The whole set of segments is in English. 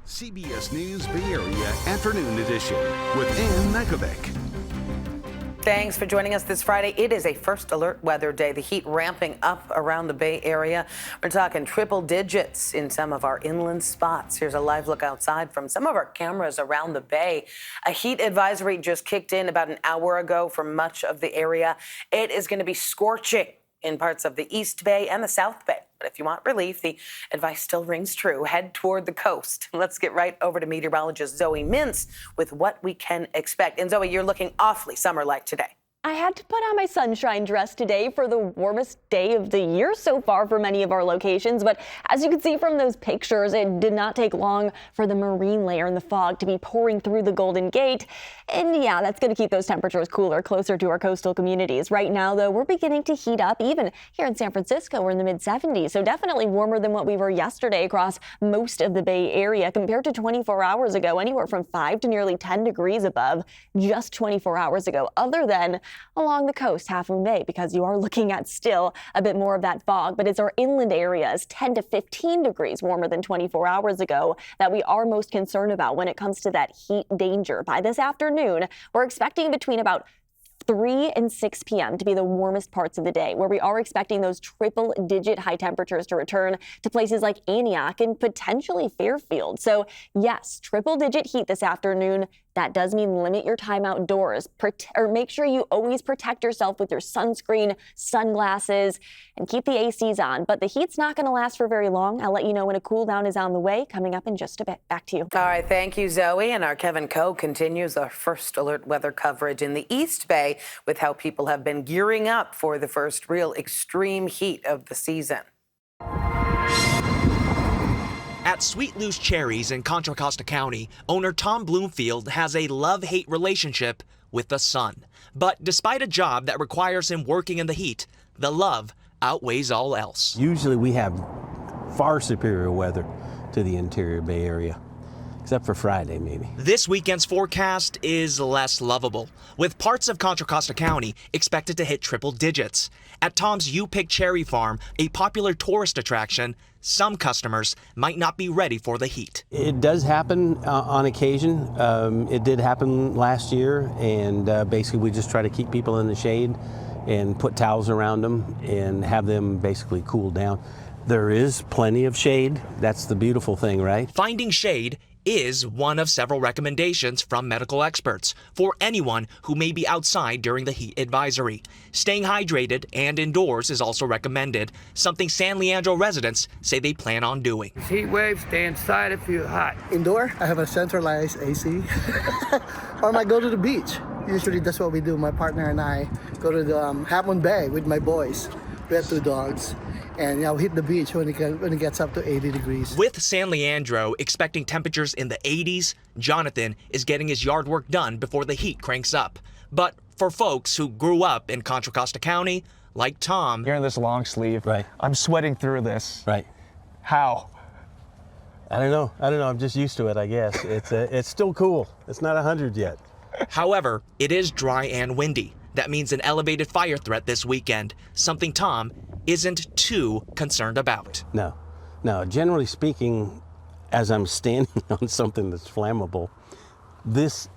CBS News Bay Area Afternoon Edition with Ann Makovec. Thanks for joining us this Friday. It is a first alert weather day. The heat ramping up around the Bay Area. We're talking triple digits in some of our inland spots. Here's a live look outside from some of our cameras around the Bay. A heat advisory just kicked in about an hour ago for much of the area. It is going to be scorching in parts of the East Bay and the South Bay. But if you want relief, the advice still rings true. Head toward the coast. Let's get right over to meteorologist Zoe Mintz with what we can expect. And Zoe, you're looking awfully summer-like today. I had to put on my sunshine dress today for the warmest day of the year so far for many of our locations. But as you can see from those pictures, it did not take long for the marine layer and the fog to be pouring through the Golden Gate. And yeah, that's going to keep those temperatures cooler, closer to our coastal communities. Right now, though, we're beginning to heat up. Even here in San Francisco, we're in the mid-70s. So definitely warmer than what we were yesterday across most of the Bay Area compared to 24 hours ago, anywhere from 5 to nearly 10 degrees above just 24 hours ago, other than along the coast, Half Moon Bay, because you are looking at still a bit more of that fog. But it's our inland areas, 10 to 15 degrees warmer than 24 hours ago, that we are most concerned about when it comes to that heat danger. By this afternoon, we're expecting between about 3 and 6 p.m. to be the warmest parts of the day, where we are expecting those triple-digit high temperatures to return to places like Antioch and potentially Fairfield. So yes, triple-digit heat this afternoon. That does mean limit your time outdoors, or make sure you always protect yourself with your sunscreen, sunglasses, and keep the ACs on. But the heat's not going to last for very long. I'll let you know when a cool down is on the way, coming up in just a bit. Back to you. All right, thank you, Zoe. And our Kevin Coe continues our first alert weather coverage in the East Bay with how people have been gearing up for the first real extreme heat of the season. At Sweet Loose Cherries in Contra Costa County, owner Tom Bloomfield has a love-hate relationship with the sun. But despite a job that requires him working in the heat, the love outweighs all else. Usually we have far superior weather to the interior Bay Area, except for Friday maybe. This weekend's forecast is less lovable, with parts of Contra Costa County expected to hit triple digits. At Tom's U-Pick Cherry Farm, a popular tourist attraction, some customers might not be ready for the heat. It does happen on occasion. It did happen last year, and basically we just try to keep people in the shade and put towels around them and have them basically cool down. There is plenty of shade. That's the beautiful thing, right? Finding shade is one of several recommendations from medical experts for anyone who may be outside during the heat advisory. Staying hydrated and indoors is also recommended, something San Leandro residents say they plan on doing. Heat wave, stay inside if you're hot. Indoor, I have a centralized AC. Or I might go to the beach. Usually that's what we do. My partner and I go to the Half Moon Bay with my boys. We have 2 dogs. And hit the beach when it gets up to 80 degrees. With San Leandro expecting temperatures in the 80s, Jonathan is getting his yard work done before the heat cranks up. But for folks who grew up in Contra Costa County, like Tom, you're in this long sleeve. Right. I'm sweating through this. Right. How? I don't know. I'm just used to it, I guess. It's still cool. It's not 100 yet. However, it is dry and windy. That means an elevated fire threat this weekend, something Tom isn't too concerned about. No. Generally speaking, as I'm standing on something that's flammable, this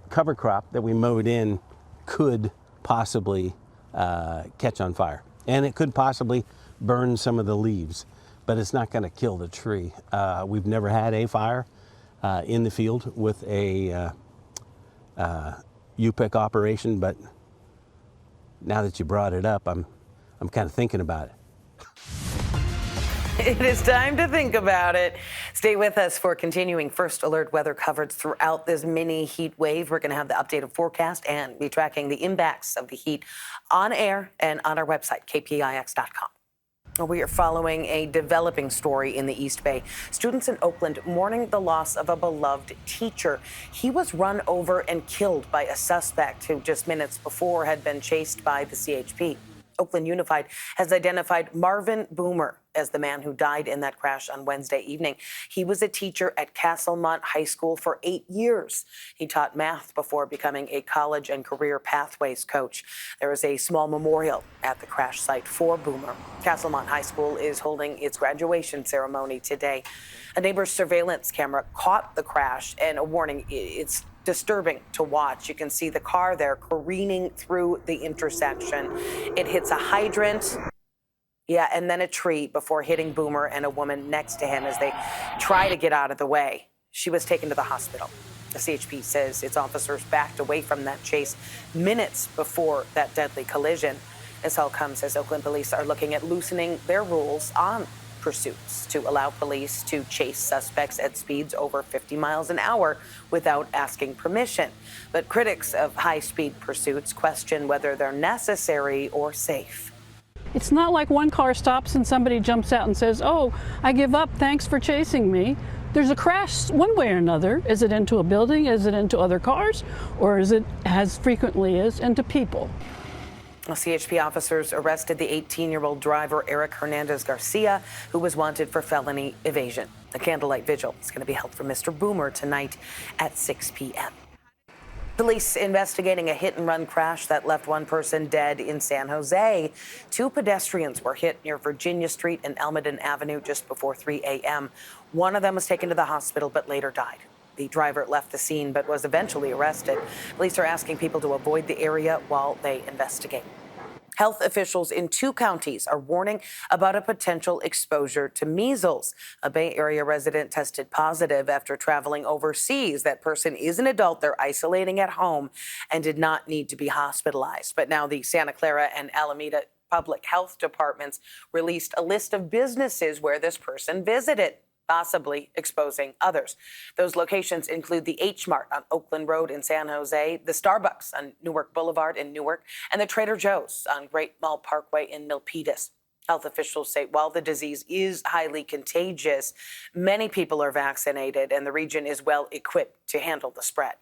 cover crop that we mowed in could possibly catch on fire. And it could possibly burn some of the leaves, but it's not going to kill the tree. We've never had a fire in the field with a U-Pick operation, but now that you brought it up, I'm kind of thinking about it. It is time to think about it. Stay with us for continuing first alert weather coverage throughout this mini heat wave. We're going to have the updated forecast and be tracking the impacts of the heat on air and on our website, kpix.com. We are following a developing story in the East Bay. Students in Oakland mourning the loss of a beloved teacher. He was run over and killed by a suspect who just minutes before had been chased by the CHP. Oakland Unified has identified Marvin Boomer as the man who died in that crash on Wednesday evening. He was a teacher at Castlemont High School for 8 years. He taught math before becoming a college and career pathways coach. There is a small memorial at the crash site for Boomer. Castlemont High School is holding its graduation ceremony today. A neighbor's surveillance camera caught the crash, and a warning, it's disturbing to watch. You can see the car there careening through the intersection. It hits a hydrant, and then a tree before hitting Boomer and a woman next to him as they try to get out of the way. She was taken to the hospital. The CHP says its officers backed away from that chase minutes before that deadly collision. This all comes as Oakland police are looking at loosening their rules on pursuits to allow police to chase suspects at speeds over 50 miles an hour without asking permission. But critics of high-speed pursuits question whether they're necessary or safe. It's not like one car stops and somebody jumps out and says, "Oh, I give up, thanks for chasing me." There's a crash one way or another. Is it into a building? Is it into other cars? Or is it, as frequently is, into people? Well, CHP officers arrested the 18-year-old driver, Eric Hernandez Garcia, who was wanted for felony evasion. A candlelight vigil is going to be held for Mr. Boomer tonight at 6 p.m. Police investigating a hit-and-run crash that left one person dead in San Jose. Two pedestrians were hit near Virginia Street and Almaden Avenue just before 3 a.m. One of them was taken to the hospital but later died. The driver left the scene but was eventually arrested. Police are asking people to avoid the area while they investigate. Health officials in 2 counties are warning about a potential exposure to measles. A Bay Area resident tested positive after traveling overseas. That person is an adult. They're isolating at home and did not need to be hospitalized. But now the Santa Clara and Alameda public health departments released a list of businesses where this person visited, possibly exposing others. Those locations include the H Mart on Oakland Road in San Jose, the Starbucks on Newark Boulevard in Newark, and the Trader Joe's on Great Mall Parkway in Milpitas. Health officials say while the disease is highly contagious, many people are vaccinated and the region is well equipped to handle the spread.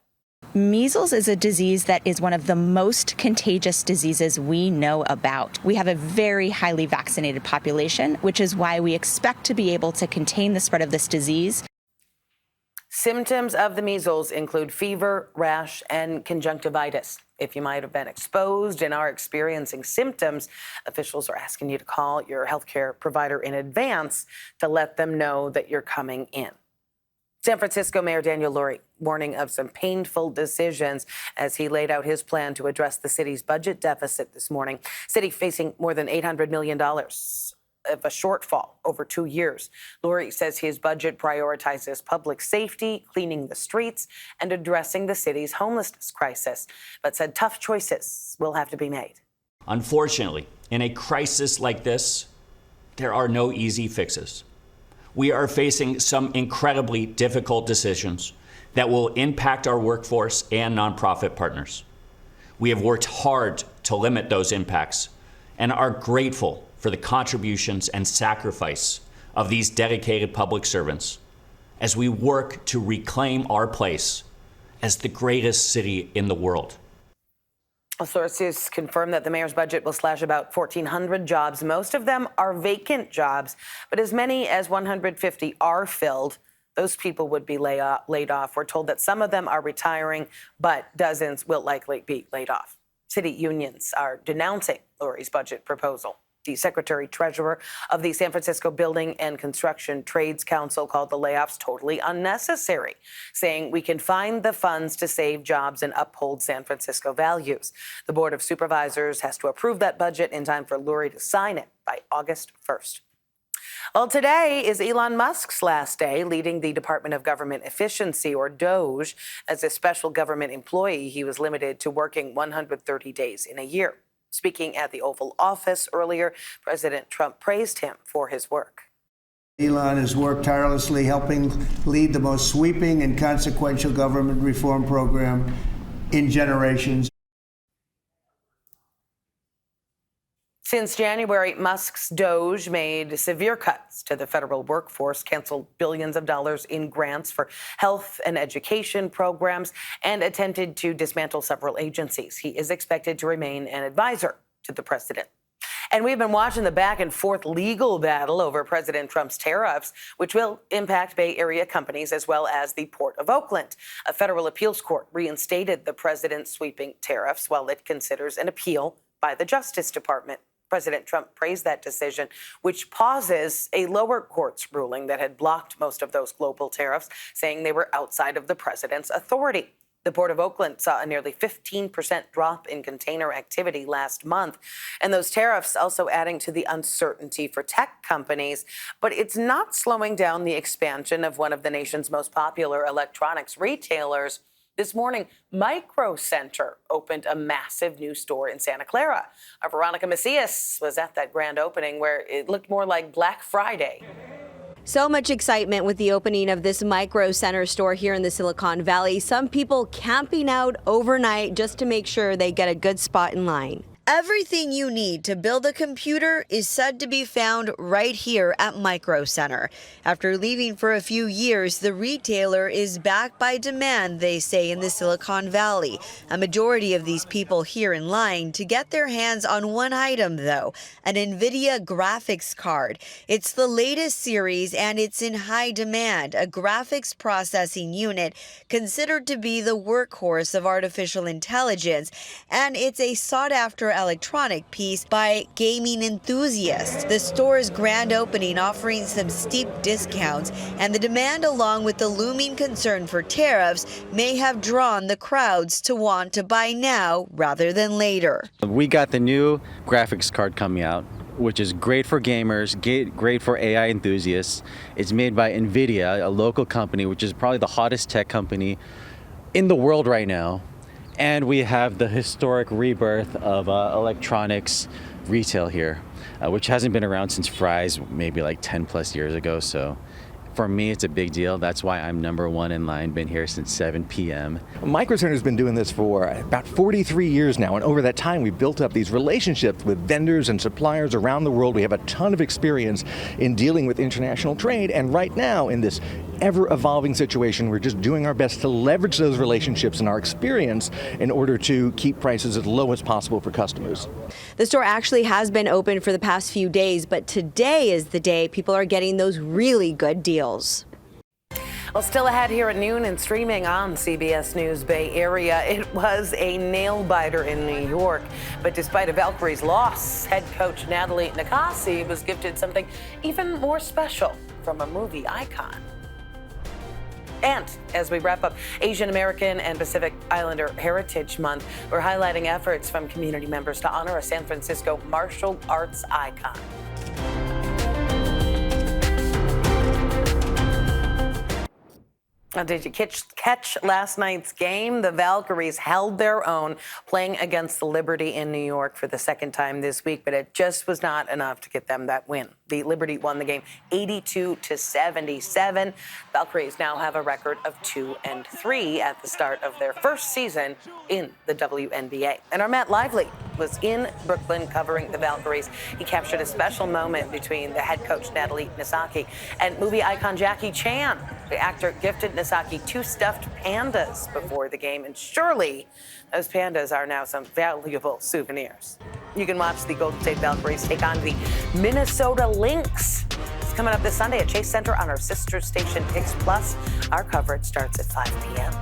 Measles is a disease that is one of the most contagious diseases we know about. We have a very highly vaccinated population, which is why we expect to be able to contain the spread of this disease. Symptoms of the measles include fever, rash, and conjunctivitis. If you might have been exposed and are experiencing symptoms, officials are asking you to call your healthcare provider in advance to let them know that you're coming in. San Francisco Mayor Daniel Lurie warning of some painful decisions as he laid out his plan to address the city's budget deficit this morning. City facing more than $800 million of a shortfall over 2 years. Lurie says his budget prioritizes public safety, cleaning the streets, and addressing the city's homelessness crisis, but said tough choices will have to be made. Unfortunately, in a crisis like this, there are no easy fixes. We are facing some incredibly difficult decisions that will impact our workforce and nonprofit partners. We have worked hard to limit those impacts and are grateful for the contributions and sacrifice of these dedicated public servants as we work to reclaim our place as the greatest city in the world. Sources confirm that the mayor's budget will slash about 1,400 jobs. Most of them are vacant jobs, but as many as 150 are filled. Those people would be laid off. We're told that some of them are retiring, but dozens will likely be laid off. City unions are denouncing Lurie's budget proposal. The secretary-treasurer of the San Francisco Building and Construction Trades Council called the layoffs totally unnecessary, saying we can find the funds to save jobs and uphold San Francisco values. The Board of Supervisors has to approve that budget in time for Lurie to sign it by August 1st. Well, today is Elon Musk's last day leading the Department of Government Efficiency, or DOGE. As a special government employee, he was limited to working 130 days in a year. Speaking at the Oval Office earlier, President Trump praised him for his work. Elon has worked tirelessly helping lead the most sweeping and consequential government reform program in generations. Since January, Musk's DOGE made severe cuts to the federal workforce, canceled billions of dollars in grants for health and education programs, and attempted to dismantle several agencies. He is expected to remain an advisor to the president. And we've been watching the back and forth legal battle over President Trump's tariffs, which will impact Bay Area companies as well as the Port of Oakland. A federal appeals court reinstated the president's sweeping tariffs while it considers an appeal by the Justice Department. President Trump praised that decision, which pauses a lower court's ruling that had blocked most of those global tariffs, saying they were outside of the president's authority. The Port of Oakland saw a nearly 15% drop in container activity last month, and those tariffs also adding to the uncertainty for tech companies. But it's not slowing down the expansion of one of the nation's most popular electronics retailers. This morning, Micro Center opened a massive new store in Santa Clara. Our Veronica Macias was at that grand opening where it looked more like Black Friday. So much excitement with the opening of this Micro Center store here in the Silicon Valley. Some people camping out overnight just to make sure they get a good spot in line. Everything you need to build a computer is said to be found right here at Micro Center. After leaving for a few years, the retailer is back by demand, they say, in the Silicon Valley. A majority of these people here in line to get their hands on one item, though, an NVIDIA graphics card. It's the latest series and it's in high demand, a graphics processing unit considered to be the workhorse of artificial intelligence, and it's a sought-after electronic piece by gaming enthusiasts. The store's grand opening offering some steep discounts, and the demand along with the looming concern for tariffs may have drawn the crowds to want to buy now rather than later. We got the new graphics card coming out, which is great for gamers, great for AI enthusiasts. It's made by NVIDIA, a local company, which is probably the hottest tech company in the world right now. And we have the historic rebirth of electronics retail here, which hasn't been around since Fry's, maybe like 10 plus years ago. So for me, it's a big deal. That's why I'm number one in line, been here since 7 p.m. Micro Center has been doing this for about 43 years now, and over that time we've built up these relationships with vendors and suppliers around the world. We have a ton of experience in dealing with international trade, and right now in this ever-evolving situation, we're just doing our best to leverage those relationships and our experience in order to keep prices as low as possible for customers. The store actually has been open for the past few days, but today is the day people are getting those really good deals. Well, still ahead here at noon and streaming on CBS News Bay Area, it was a nail-biter in New York. But despite a Valkyries loss, head coach Natalie Nakasi was gifted something even more special from a movie icon. And as we wrap up Asian American and Pacific Islander Heritage Month, we're highlighting efforts from community members to honor a San Francisco martial arts icon. Now, did you catch last night's game? The Valkyries held their own, playing against the Liberty in New York for the second time this week, but it just was not enough to get them that win. The Liberty won the game 82-77. Valkyries now have a record of 2-3 at the start of their first season in the WNBA. And our Matt Lively was in Brooklyn covering the Valkyries. He captured a special moment between the head coach Natalie Nakasi and movie icon Jackie Chan. The actor gifted Nakasi 2 stuffed pandas before the game, and surely those pandas are now some valuable souvenirs. You can watch the Golden State Valkyries take on the Minnesota Lynx. It's coming up this Sunday at Chase Center on our sister station, Pix Plus. Our coverage starts at 5 p.m.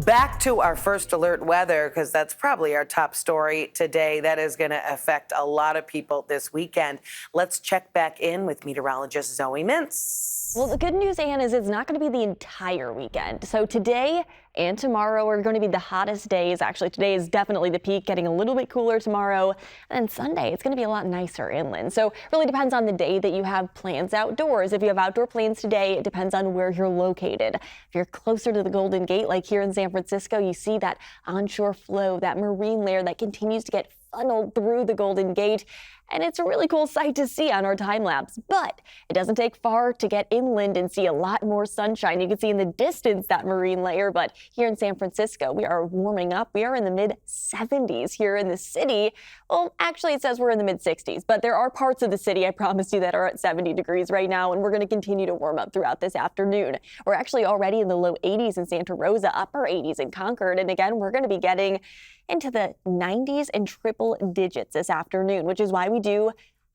Back to our first alert weather, because that's probably our top story today. That is going to affect a lot of people this weekend. Let's check back in with meteorologist Zoe Mintz. Well, the good news, Anne, is it's not going to be the entire weekend. So today and tomorrow are going to be the hottest days. Actually, today is definitely the peak, getting a little bit cooler tomorrow. And Sunday, it's going to be a lot nicer inland. So it really depends on the day that you have plans outdoors. If you have outdoor plans today, it depends on where you're located. If you're closer to the Golden Gate, like here in San Francisco, you see that onshore flow, that marine layer that continues to get funneled through the Golden Gate. And it's a really cool sight to see on our time lapse, but it doesn't take far to get inland and see a lot more sunshine. You can see in the distance that marine layer, but here in San Francisco, we are warming up. We are in the mid-70s here in the city. Well, actually, it says we're in the mid-60s, but there are parts of the city, I promise you, that are at 70 degrees right now, and we're going to continue to warm up throughout this afternoon. We're actually already in the low 80s in Santa Rosa, upper 80s in Concord, and again, we're going to be getting into the 90s and triple digits this afternoon, which is why we do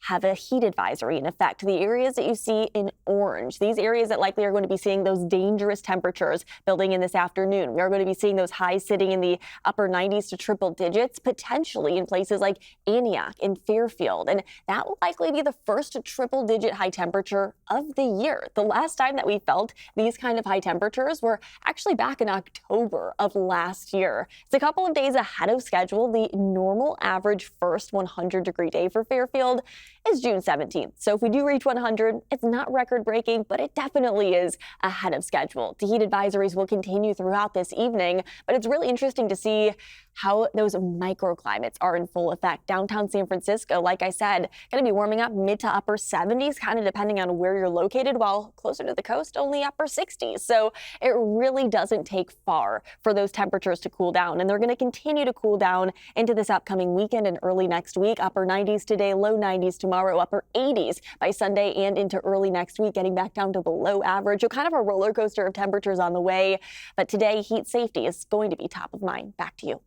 have a heat advisory in effect. The areas that you see in orange, these areas that likely are going to be seeing those dangerous temperatures building in this afternoon. We are going to be seeing those highs sitting in the upper 90s to triple digits, potentially in places like Antioch and Fairfield. And that will likely be the first triple-digit high temperature of the year. The last time that we felt these kind of high temperatures were actually back in October of last year. It's a couple of days ahead of schedule. The normal average first 100-degree day for Fairfield is June 17th. So if we do reach 100, it's not record-breaking, but it definitely is ahead of schedule. The heat advisories will continue throughout this evening, but it's really interesting to see how those microclimates are in full effect. Downtown San Francisco, like I said, going to be warming up mid to upper 70s, kind of depending on where you're located, while closer to the coast, only upper 60s. So it really doesn't take far for those temperatures to cool down, and they're going to continue to cool down into this upcoming weekend and early next week. Upper 90s today, low 90s tomorrow, upper 80s by Sunday and into early next week, getting back down to below average. So kind of a roller coaster of temperatures on the way, but today heat safety is going to be top of mind. Back to you.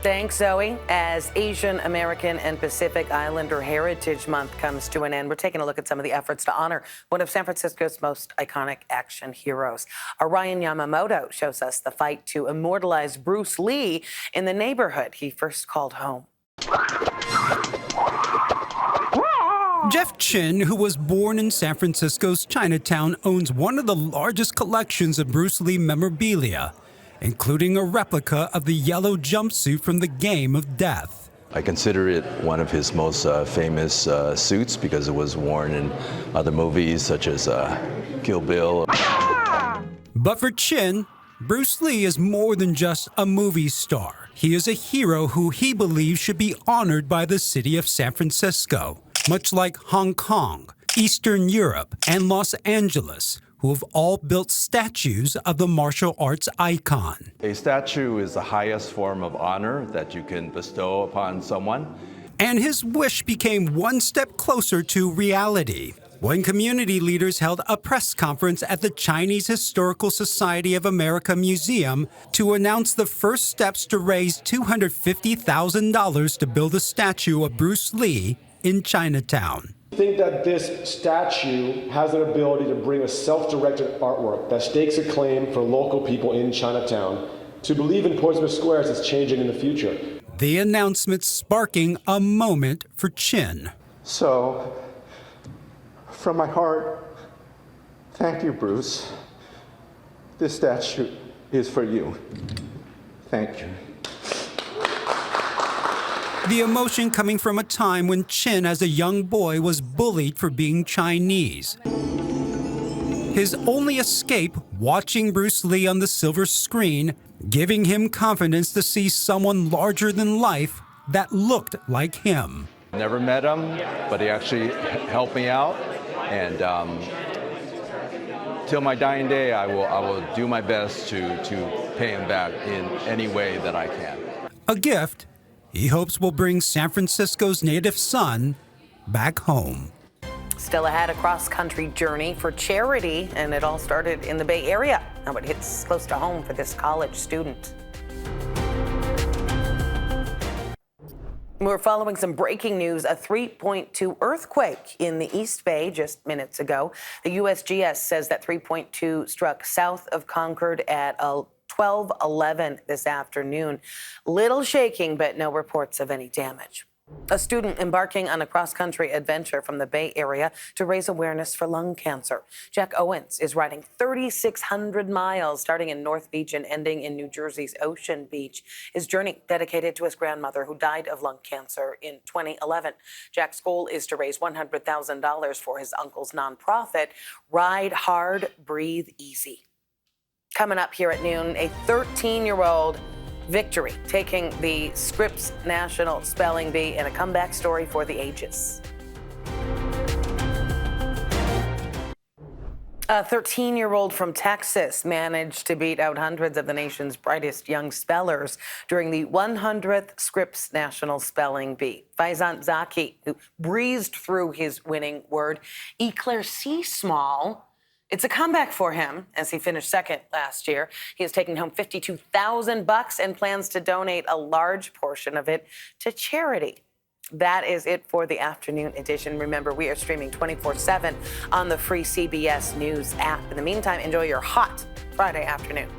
Thanks, Zoe. As Asian American and Pacific Islander Heritage Month comes to an end, we're taking a look at some of the efforts to honor one of San Francisco's most iconic action heroes. Our Ryan Yamamoto shows us the fight to immortalize Bruce Lee in the neighborhood he first called home. Jeff Chin, who was born in San Francisco's Chinatown, owns one of the largest collections of Bruce Lee memorabilia, including a replica of the yellow jumpsuit from the Game of Death. I consider it one of his most famous suits because it was worn in other movies such as Kill Bill. But for Chin, Bruce Lee is more than just a movie star. He is a hero who he believes should be honored by the city of San Francisco, much like Hong Kong, Eastern Europe, and Los Angeles, who have all built statues of the martial arts icon. A statue is the highest form of honor that you can bestow upon someone. And his wish became one step closer to reality when community leaders held a press conference at the Chinese Historical Society of America Museum to announce the first steps to raise $250,000 to build a statue of Bruce Lee in Chinatown. I think that this statue has an ability to bring a self-directed artwork that stakes a claim for local people in Chinatown to believe in Portsmouth Square as it's changing in the future. The announcement sparking a moment for Chin. So, from my heart, thank you, Bruce. This statue is for you. Thank you. The emotion coming from a time when Chin, as a young boy, was bullied for being Chinese. His only escape, watching Bruce Lee on the silver screen, giving him confidence to see someone larger than life that looked like him. Never met him, but he actually helped me out. And till my dying day, I will do my best to pay him back in any way that I can. A gift he hopes will bring San Francisco's native son back home. Still ahead, a cross-country journey for charity, and it all started in the Bay Area. Now it hits close to home for this college student. We're following some breaking news, a 3.2 earthquake in the East Bay just minutes ago. The USGS says that 3.2 struck south of Concord at 12:11 this afternoon. Little shaking, but no reports of any damage. A student embarking on a cross-country adventure from the Bay Area to raise awareness for lung cancer. Jack Owens is riding 3,600 miles, starting in North Beach and ending in New Jersey's Ocean Beach. His journey dedicated to his grandmother, who died of lung cancer in 2011. Jack's goal is to raise $100,000 for his uncle's nonprofit, Ride Hard, Breathe Easy. Coming up here at noon, a 13-year-old victory, taking the Scripps National Spelling Bee in a comeback story for the ages. A 13-year-old from Texas managed to beat out hundreds of the nation's brightest young spellers during the 100th Scripps National Spelling Bee. Faizan Zaki, who breezed through his winning word, éclaircissement. It's a comeback for him as he finished second last year. He has taken home $52,000 and plans to donate a large portion of it to charity. That is it for the afternoon edition. Remember, we are streaming 24/7 on the free CBS News app. In the meantime, enjoy your hot Friday afternoon.